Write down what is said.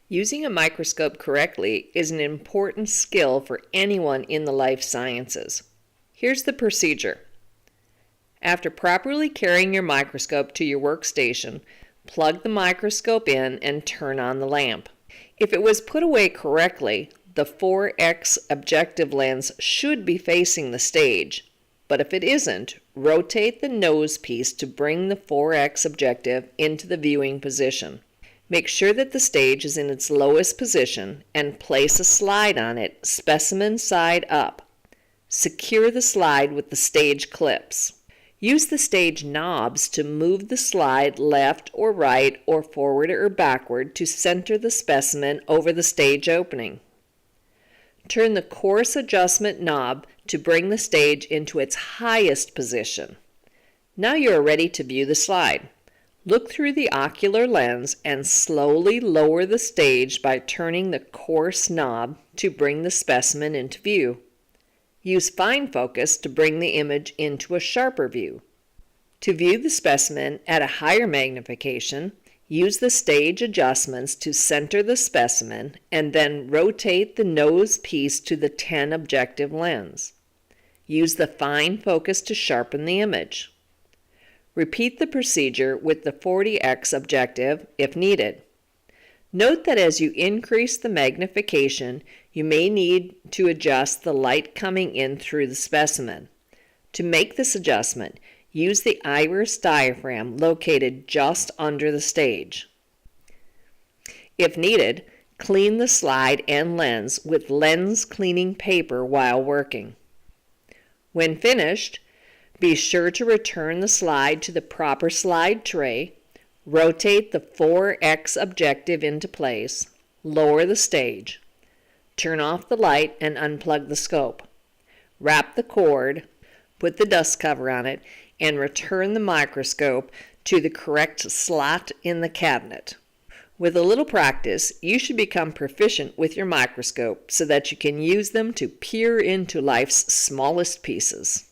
Using a microscope correctly is an important skill for anyone in the life sciences. Here's the procedure. After properly carrying your microscope to your workstation, plug the microscope in and turn on the lamp. If it was put away correctly, the 4x objective lens should be facing the stage, but if it isn't, rotate the nose piece to bring the 4x objective into the viewing position. Make sure that the stage is in its lowest position and place a slide on it, specimen side up. Secure the slide with the stage clips. Use the stage knobs to move the slide left or right or forward or backward to center the specimen over the stage opening. Turn the coarse adjustment knob to bring the stage into its highest position. Now you are ready to view the slide. Look through the ocular lens and slowly lower the stage by turning the coarse knob to bring the specimen into view. Use fine focus to bring the image into a sharper view. To view the specimen at a higher magnification, use the stage adjustments to center the specimen and then rotate the nose piece to the 10 objective lens. Use the fine focus to sharpen the image. Repeat the procedure with the 40x objective if needed. Note that as you increase the magnification, you may need to adjust the light coming in through the specimen. To make this adjustment, use the iris diaphragm located just under the stage. If needed, clean the slide and lens with lens cleaning paper while working. When finished, be sure to return the slide to the proper slide tray, rotate the 4x objective into place, lower the stage, turn off the light and unplug the scope. Wrap the cord, put the dust cover on it, and return the microscope to the correct slot in the cabinet. With a little practice, you should become proficient with your microscope so that you can use them to peer into life's smallest pieces.